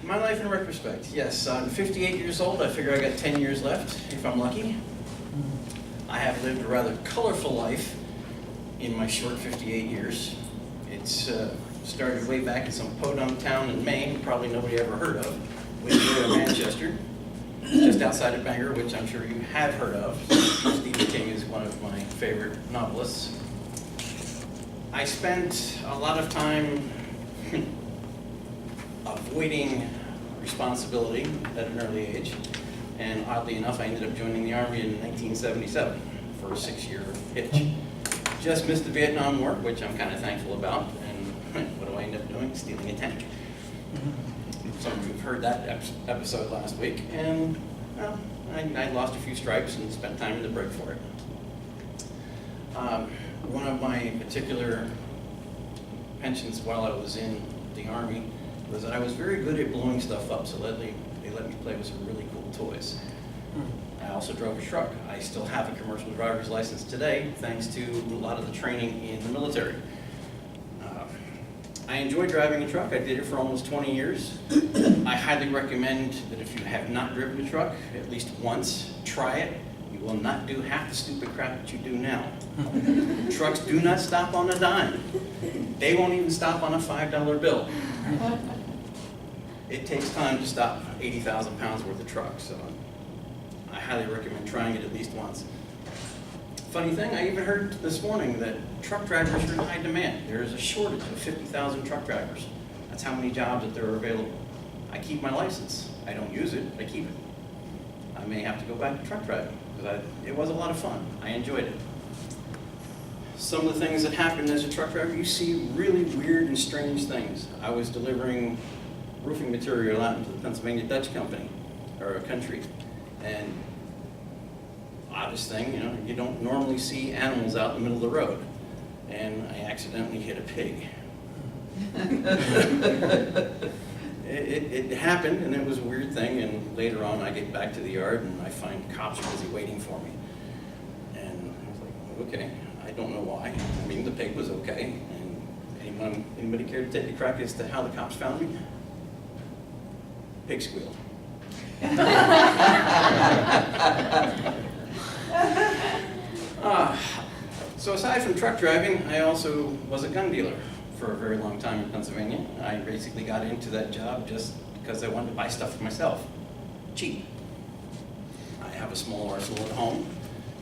My life in retrospect, yes, I'm 58 years old. I figure I got 10 years left, if I'm lucky. I have lived a rather colorful life in my short 58 years. It's started way back in some podunk town in Maine, probably nobody ever heard of, with Manchester, just outside of Bangor, which I'm sure you have heard of. Stephen King is one of my favorite novelists. I spent a lot of time avoiding responsibility at an early age, and oddly enough, I ended up joining the Army in 1977 for a 6-year hitch. Just missed the Vietnam War, which I'm kind of thankful about, and what do I end up doing? Stealing a tank. Some of you have heard that episode last week, and well, I lost a few stripes and spent time in the brig for it. One of my particular penchants while I was in the Army was that I was very good at blowing stuff up, so they let me play with some really cool toys. I also drove a truck. I still have a commercial driver's license today, thanks to a lot of the training in the military. I enjoy driving a truck. I did it for almost 20 years. I highly recommend that if you have not driven a truck, at least once, try it. You will not do half the stupid crap that you do now. Trucks do not stop on a dime. They won't even stop on a $5 bill. It takes time to stop 80,000 pounds worth of trucks, so I highly recommend trying it at least once. Funny thing, I even heard this morning that truck drivers are in high demand. There is a shortage of 50,000 truck drivers. That's how many jobs that there are available. I keep my license. I don't use it, I keep it. I may have to go back to truck driving, because it was a lot of fun. I enjoyed it. Some of the things that happen as a truck driver, you see really weird and strange things. I was delivering roofing material out into the Pennsylvania Dutch company, or country, and oddest thing, you don't normally see animals out in the middle of the road, and I accidentally hit a pig. It happened, and it was a weird thing, and later on I get back to the yard and I find cops are busy waiting for me. And I was like, okay, I don't know why. I mean, the pig was okay, and anybody care to take a crack as to how the cops found me? Pig squealed. So aside from truck driving, I also was a gun dealer for a very long time in Pennsylvania. I basically got into that job just because I wanted to buy stuff for myself, cheap. I have a small arsenal at home,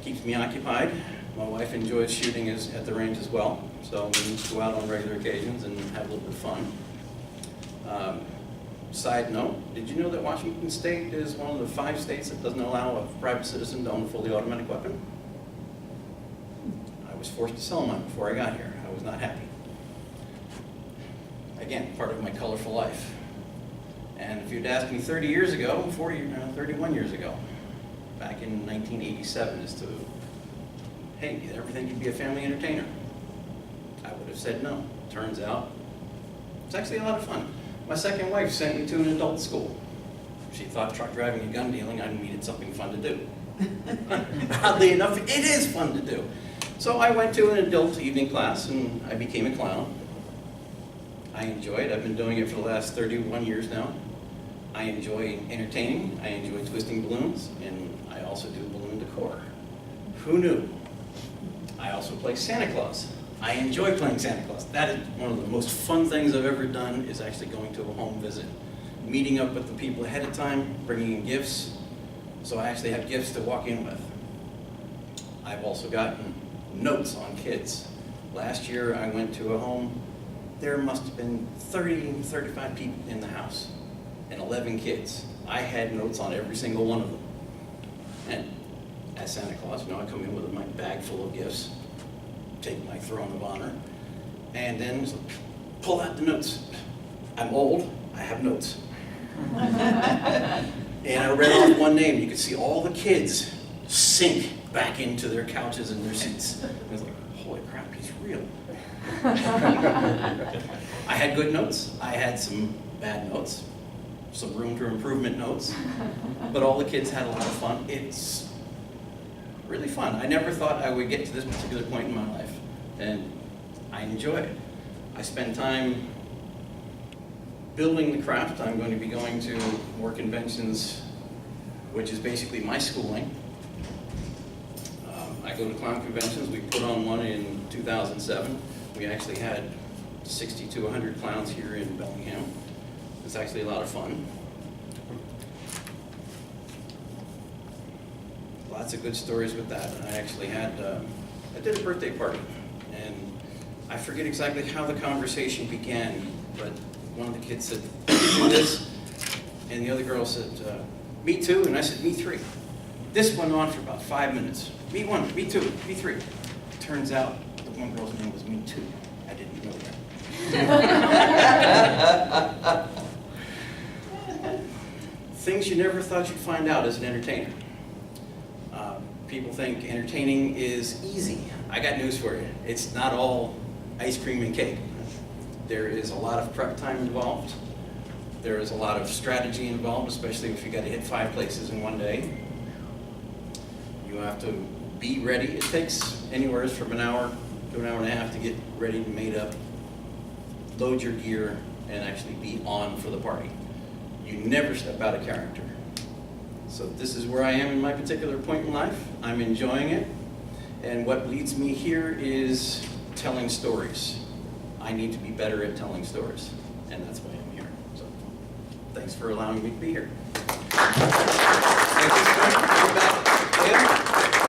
keeps me occupied. My wife enjoys shooting at the range as well, so we go out on regular occasions and have a little bit of fun. Side note, did you know that Washington State is one of the 5 states that doesn't allow a private citizen to own a fully automatic weapon? I was forced to sell mine before I got here. I was not happy. Again, part of my colorful life. And if you'd asked me 30 years ago, 31 years ago, back in 1987, as to, hey, you ever think you'd be a family entertainer? I would have said no. Turns out, it's actually a lot of fun. My second wife sent me to an adult school. She thought truck driving and gun dealing, I needed something fun to do. Oddly enough, it is fun to do. So I went to an adult evening class and I became a clown. I enjoy it. I've been doing it for the last 31 years now. I enjoy entertaining, I enjoy twisting balloons, and I also do balloon decor. Who knew? I also play Santa Claus. I enjoy playing Santa Claus. That is one of the most fun things I've ever done, is actually going to a home visit. Meeting up with the people ahead of time, bringing in gifts, so I actually have gifts to walk in with. I've also gotten notes on kids. Last year I went to a home, there must have been 30, 35 people in the house, and 11 kids. I had notes on every single one of them. And as Santa Claus, I come in with my bag full of gifts, take my throne of honor, and then pull out the notes. I'm old, I have notes. And I read off one name, you could see all the kids sink back into their couches and their seats. I was like, holy crap, he's real. I had good notes, I had some bad notes, some room for improvement notes, but all the kids had a lot of fun. It's really fun. I never thought I would get to this particular point in my life, and I enjoy it. I spend time building the craft, I'm going to be going to more conventions, which is basically my schooling. I go to clown conventions. We put on one in 2007. We actually had 60 to 100 clowns here in Bellingham. It's actually a lot of fun. Lots of good stories with that. I actually had, I did a birthday party, and I forget exactly how the conversation began, but one of the kids said, "You do this?" And the other girl said, "Me too," and I said, "Me three." This went on for about 5 minutes. Me one, me two, me three. Turns out the one girl's name was Me Too. I didn't know that. Things you never thought you'd find out as an entertainer. People think entertaining is easy. I got news for you. It's not all ice cream and cake. There is a lot of prep time involved. There is a lot of strategy involved, especially if you got to hit 5 places in one day. You have to be ready. It takes anywhere from an hour to an hour and a half to get ready and made up, load your gear, and actually be on for the party. You never step out of character. So this is where I am in my particular point in life. I'm enjoying it. And what leads me here is telling stories. I need to be better at telling stories. And that's why I'm here. So thanks for allowing me to be here. Thank you, sir.